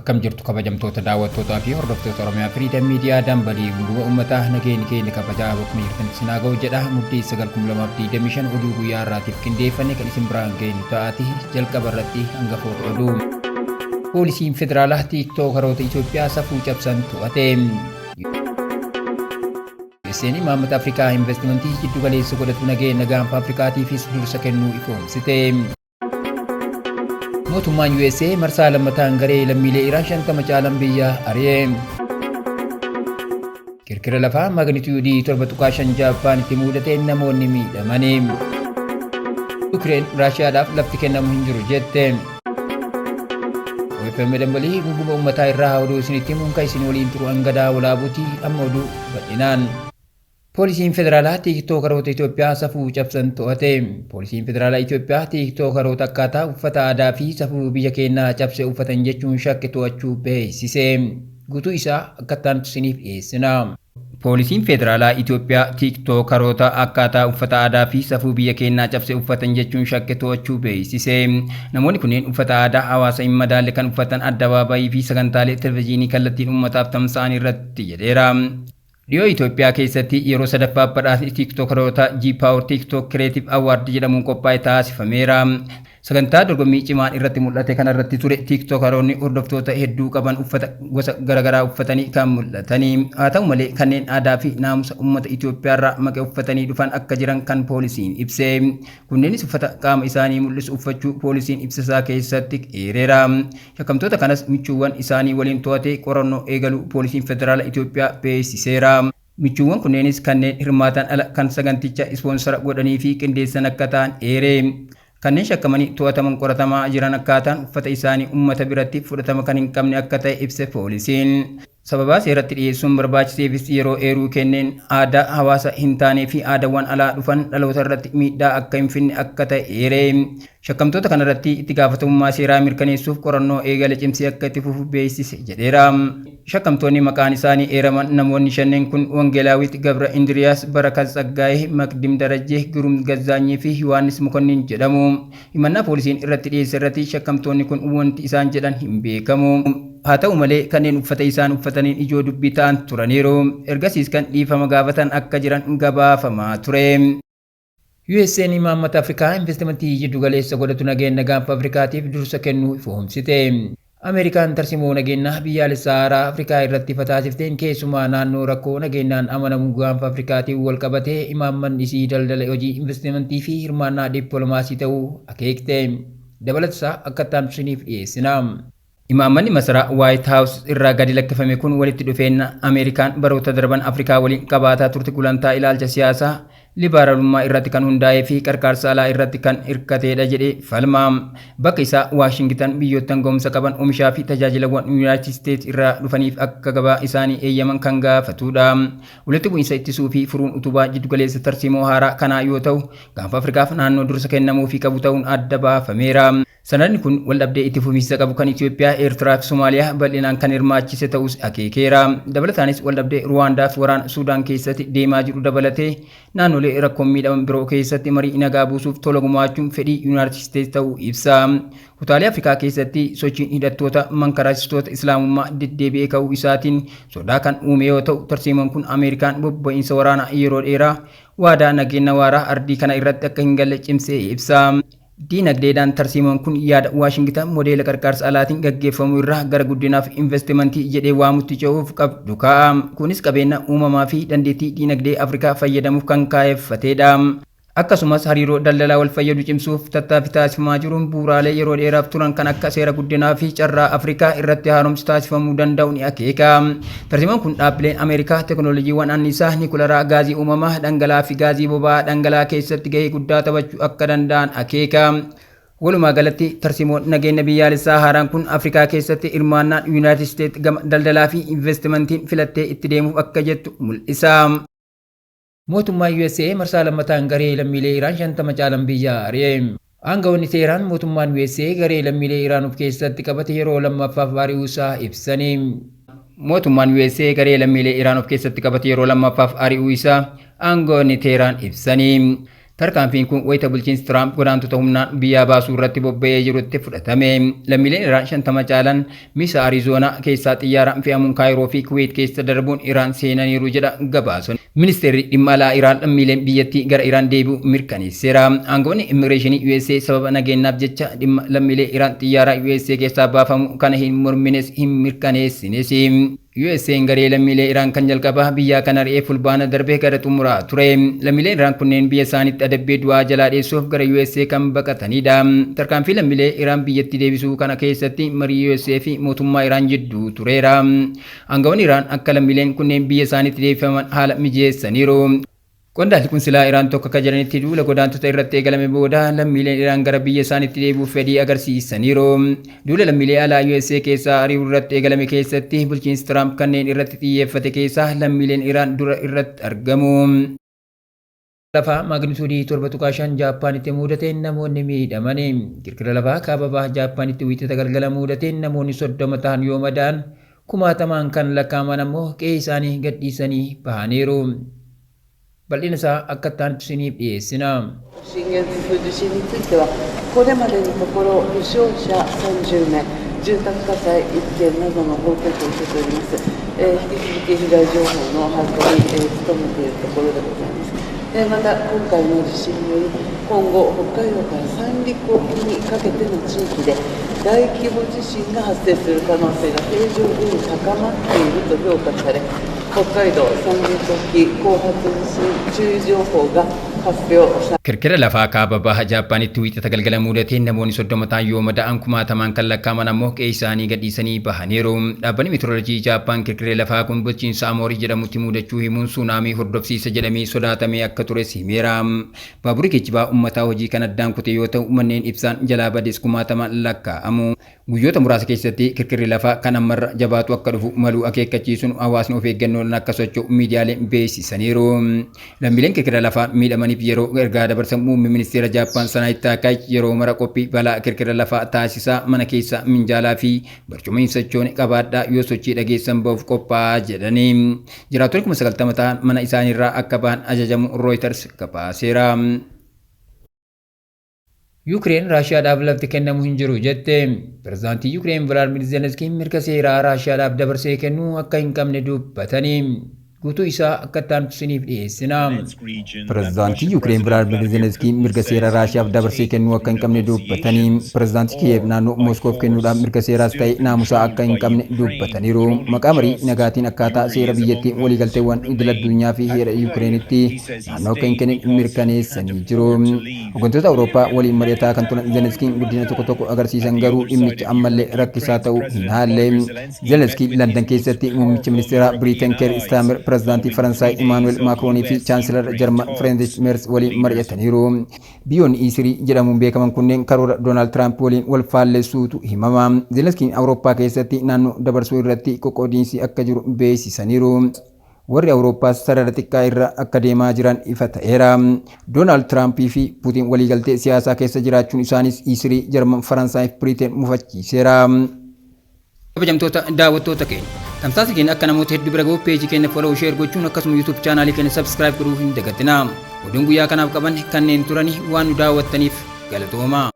Akkam jirtu kabajamtoota daawwattootaa fi hordoftoota Oromiyaa Freedom Media dambalii gurgura uummataa nageenya keenya kabajaa boqonnaa jirtan sinaa ga'u jedha mudhii 9/2025 oduu guyyaa irraatiif qindeeffanne kan isin biraan geenyu ta'ati jalqaba irratti hangafoota oduu. Poolisiin federaalaa tiiktookkaroota Itoophiyaa safuu cabsan to'ate. Seenii Maammata Afrikaa investimentii jiddu galeessa godhatu nageenya gaanfa Afrikaatiifis dursa kennuu ifoomsite. Mootummaan USA marsaa lammataan garee lammiilee Iraan 50 caalan biyya ari'e. Kirkira lafaa magnitiyuudii 7.5 Jaappaan mudate namoonni miidhamanii. Ukireen Raashiyaadhaaf lafti kennamu hin jiru jette. OFM dambalii guguma uummataa irraa oduu isinitti himuun kan isin waliin turu hangadaa walaabuutii amma oduu bal'inaan. Poolisiin federaalaa tiiktookkaroota Itoophiyaa safuu cabsan to'ate. Poolisiin federaalaa Itoophiyaa tiiktookkaroota akkaataa uffata aadaa fi safuu biyya keenyaa cabse uffatan jechuun shakke to'achuu beeksise. Guutuu isaa akkattaan isiniif dhiyeessina. Poolisiin federaalaa Itoophiyaa tiiktookkaroota akkaataa uffata aadaa fi safuu biyya keenyaa cabse uffatan jechuun shakke to'achuu beeksise. Namoonni kunneen uffata aadaa hawaasa hin madaalle kan uffatan addabaabayii fi sagantaalee televezyiinii kallattiin uummataaf tamsa'an irratti jedheera. Dhiyoo Itoophiyaa keessatti yeroo sadaffaa badhaasni tiiktookkaroota G-Power TikTok Creative Award jedhamuun qophaa'e taasifameera. Sagantaa dorgommii cimaan irratti mul'ate kana irratti ture tiiktookkaroonni hordoftoota hedduu qaban uffata gosa garaagaraa uffatanii kan mul'atanii. Haa ta'u malee kanneen aadaa fi naamusa uummata Itoophiyaarraa maqaa uffatanii dhufan akka jiran kan poolisiin ibse. Kunneenis uffata qaama isaanii mul'isu uffachuu poolisiin ibsasaa keessatti eereera. Shakkamtoota kanas michuuwwan isaanii waliin to'atee qorannoo eegaluu poolisiin federaalaa Itoophiyaa beeksiseera. Michuuwwan kunneenis kanneen hirmaatan ala kan saganticha ispoonsara godhanii fi qindeessan akka ta'an eere. Kanneen shakkamanii to'ataman qoratamaa jiran akkaataan uffata isaanii uummata biratti fudhatama kan hin qabne akka ta'e ibse poolisiin. Sababaa seeratti dhiyeessuun barbaachiseefis yeroo eeruu kenneen aadaa hawaasa hin taanee fi aadaawwan alaa dhufan dhaloota irratti miidhaa akka hin finne akka ta'e eere. Shakkamtoota kanarratti itti gaafatamummaa seeraa mirkaneessuuf qorannoo eegale cimsee akka itti fufu beeksise jedheera. Shakkamtoonni maqaan isaanii eeraman namoonni shanneen kun Wangelaawit Gabra Indiriyaas, Barakat Tsaggaayee, Maqdim Darajjee, Girum Gazzaanyii fi Yohaannis Mokonnin jedhamu. Himannaa poolisiin irratti dhiyeesse irratti shakkamtoonni kun wanti isaan jedhan hin beekamu. Haa ta'u malee kanneen uffata isaan uffataniin ijoo dubbii ta'an turaniiru. Ergasiis kan dhiifama gaafatan akka jiran gabaafamaa ture. USA'n Maammata Afrikaa investimentii jiddu galeessa godhatu nageenya gaanfa Afrikaatiif dursa kennuu ifoomsite. Ameerikaan tarsimoo nageenyaa biyyaalessaa haaraa Afrikaa irratti fataasifteen keessumaa naannoo rakkoo nageenyaan amanamu gaanfa Afrikaatiin wal qabatee imaammanni isii daldala hojii investimentii fi hirmaannaa dippiloomaasii ta'uu akeekte. Dabalataa akkattaan isiniif dhiyeessina. Imaammanni masaraa White House irraa gadi lakkifame kun walitti dhufeenya Ameerikaan baroota darban Afrikaa waliin qabaataa turte gulantaa ilaalcha siyaasaa liberaalummaa irratti kan hundaa'ee fi qarqaarsa alaa irratti kan hirkateedha jedhee falma. Bakka isaa Waashingtan biyyoottan ga'umsa qaban oomishaa fi tajaajilawwan Yuunaayitid Isteetsi irraa dhufaniif akka gabaa isaanii eeyyaman kan gaafatudha. Walitti bu'iinsa ittisuu fi furuun utubaa jiddu galeessa tarsiimoo haaraa kanaa yoo ta'u, gaanfa Afrikaaf naannoo dursa kennamuu fi qabu ta'uun adda baafameera. Sanadni kun waldhabdee itti fufiinsa qabu kan Itoophiyaa, Eertiraa fi Somaaliyaa bal'inaan kan hirmaachise ta'us akeekeera. Dabalataanis waldhabdee Ruwaandaa fi waraana Suudaan keessatti deemaa jiru dabalatee naannolee rakkoon miidhaman biroo keessatti marii nagaa buusuuf tola gumaachuun fedhii Yuunaayitid Isteetsi ta'uu ibsa. Kutaalee Afrikaa keessatti sochiin hidhattoota mankaraasistoota Islaamummaa deddeebi'ee ka'uu isaatiin sodaa kan uume yoo ta'u, tarsiimoon kun Ameerikaan bobba'insa waraanaa yeroo dheeraa waadaa nageenya waaraa ardii kana irratti akka hin galle cimsee ibsa. Diinagdeedhaan tarsiimoon kun yaada Waashingtan modeela qarqaarsa alaatiin gaggeeffamu irraa gara guddinaaf investimentii jedhee waamutti ce'uuf qabdu kaa'a. Kunis qabeenya uumamaa fi dandeettii diinagdee Afrikaa fayyadamuuf kan kaayeffatedha. Akkasumas hariiroo daldalaa wal fayyadu cimsuuf tattaaffii taasifamaa jiruun bu'uuraalee yeroo dheeraaf turan kan akka seera guddinaa fi carraa Afrikaa irratti haaromsi taasifamuu danda'u ni akeeka. Tarsiimoon kun dhaabbileen Ameerikaa teekinooloojiiwwan anniisaa niikularaa gaazii uumamaa dhangala'aa fi gaazii boba'aa dhangala'aa keessatti gahee guddaa taphachuu akka danda'an akeeka. Walumaa galatti tarsiimoon nageenya biyyaalessaa haaraan kun Afrikaa keessatti hirmaannaan Yuunaayitid Isteetsi gama daldalaa fi investimentiin filattee itti deemuuf akka jettu mul'isa. Mootummaan USA marsaa lammataan garee lammiilee Iraan 50 caalan biyya ari'e. Aangawoonni Teheraan mootummaan USA garee lammiilee Iraan of keessatti qabate yeroo lammaffaaf ari'uu isaa ibsanii. Mootummaan USA garee lammiilee Iraan of keessatti qabate yeroo lammaffaaf ari'uu isaa aangawoonni Teheraan ibsanii. Tarkaanfiin kun wayita bulchiinsi Tiraamp godaantota humnaan biyyaa baasuu irratti bobba'ee jirutti fudhatame. Lammiileen Iraan 50 caalan Misa Arizoonaa keessaa xiyyaaraan fe'amuun Kaayiroo fi Kuweet keessa darbuun Iraan seenaniiru jedha gabaasonni. Ministeerri dhimma alaa Iraan lammiileen biyyattii gara Iraan deebi'u mirkaneesseera. Aangawoonni immigireeshinii USA sababa nageenyaaf jecha dhimma lammiilee Iraan xiyyaara USA keessaa baafamu kana hin mormines hin mirkaneessines. USA garee lammiilee Iraan kan jalqabaa biyya kana re'ee fulbaana darbee gara xumuraa ture. Lammiileen Iraan kunneen biyya isaaniitti adabbii du'aa jalaa dheessuuf gara USA kan baqatanidha. Tarkaanfii lammiilee Iraan biyyatti deebisuu kana keessatti marii USA fi mootummaa Iraan jidduu tureera. Aangawoonni Iraan akka lammiileen kunneen biyya isaaniitti deebifaman haala mijeessaniiru. Qondaalli Qunsilaa Iraan tokko akka jedhanitti duula godaantota irratti eegalame booda lammiileen Iraan gara biyya isaaniitti deebi'uuf fedhii agarsiisaniiru. Duula lammiilee alaa USA keessaa ari'uu irratti eegalame keessatti bulchiinsi Tiraamp kanneen irratti xiyyeeffate keessaa lammiileen Iraan dura irratti argamu. Lafaa magnituudii 7.5 Jaappaanitti mudateen namoonni miidhaman. Kirkira lafaa kaaba baha Jaappaanitti wiixata galgala mudateen namoonni 30 ta'an yoo madaa'an 60 kan lakkaa'aman ammoo qe'ee isaanii gadhiisanii bahaniiru. Bal'ina isaa akka ta'anitti isiniif dhiyeessina. 震源地地震についてはこれまでのところ負傷者30名、住宅火災1件などの報告を受けております。引き続き被害情報の把握に努めているところでございます。また今回の地震により今後北海道から三陸沖にかけての地域で大規模地震が発生する可能性が平常より高まっていると評価され、北海道三陸沖後発地震注意情報が発表され Kirkira lafaa kaaba baha Jaappaanitti wiixata galgala mudateen namoonni 30 ta'an yoo madaa'an 60 kan lakkaa'aman ammoo qe'ee isaanii gadhiisanii bahaniiru. Dhaabbanni meteoroloojii Jaappaan kirkirri lafaa kun bulchiinsa Amoorii jedhamutti mudachuu himuun suunaamii hordofsiisa jedhamee sodaatamee akka tures himeera. Baaburri geejjibaa uummataa hojii kan addaan kute yoo ta'u manneen ibsaan jalaa bades 60 lakkaa'amu. Guyyoota muraasa keessatti kirkirri lafaa kan ammarra jabaatu akka dhufu maluu akeekkachiisuun hawaasni of eeggannoon akka socho'u miidiyaaleen beeksisaniiru. Lammiileen kirkira lafaa miidhamaniif yeroo ergaa dabarsan muummee ministeera Jaappaan Sanaayii Taakaayi yeroo mara qophii balaa kirkira lafaa taasisaa mana keessa minjaalaa fi barcuma hin sochoone qabaadhaa yoo sochii dhageessan bahuuf qophaa'aa jedhanii. Jiraattonni 90 ta'an mana isaaniirraa akka bahan ajajamu Reuters gabaaseera. Yuukireen Raashiyaadhaaf lafti kennamu hin jiru jette. Pireezidaantii Yuukireen Volodymyr Zelenskiin mirga seeraa Raashiyaadhaaf dabarsee kennuu akka hin qabne dubbatanii. Guutuu isaa akka ta'anitti isiniif dhiyeessina. Pireezidaantii Yuukireen Volodymyr Zelenskiin mirga seeraa Raashiyaaf dabarsee kennuu akka hin qabne dubbatanii. Pireezidaantii Kiyev naannoo Mooskoof kennuudhaan mirga seeraas ta'e naamusaa akka hin qabne dubbataniiru. Maqaa marii nagaatiin akkaataa seera biyyattii waliigalteewwan idil-addunyaa fi heera Yuukireenitti naannoo akka hin kennin mirkaneessanii jiru. Hooggantoota Awurooppaa waliin mari'ataa kan turan Zelenskiin guddina tokko tokko agarsiisan garuu dhimmichi ammallee rakkisaa ta'uu hin haalle. Zelenskiin Landan keessatti muummicha ministeeraa Biriiteen Keer Staamer pireezidaantii Faransaay Imaanuweel Maakiroonii fi chaansilar Jarman Friedrich Merz waliin mari'ataniiru. Biyyoonni Isirii jedhamuun beekaman kunneen karoora Doonaald Tiraamp waliin wal faalleessuutu himama. Zelenskiin Awurooppaa keessatti naannoo dabarsuu irratti qoqqoodiinsi akka jiru beeksisaniiru. Warri Awurooppaas sarara xiqqaa irra akka deemaa jiran ifa ta'eera. Doonaald Tiraampii fi Puutiin waliigaltee siyaasaa keessa jiraachuun isaanis Isirii, Jarman, Faransaay fi Biriiteen mufachiiseera. Kabajamtoota daawwattoota keenya tamsaasa keenya akka namoota hedduu bira gahuuf peejii keenya follow share gochuun akkasuma YouTube chaanaalii keenya subscribe godhuu hin dagatinaa. Oduun guyyaa kanaaf qaban kanneen turani waan nu daawwattaniif galatooma.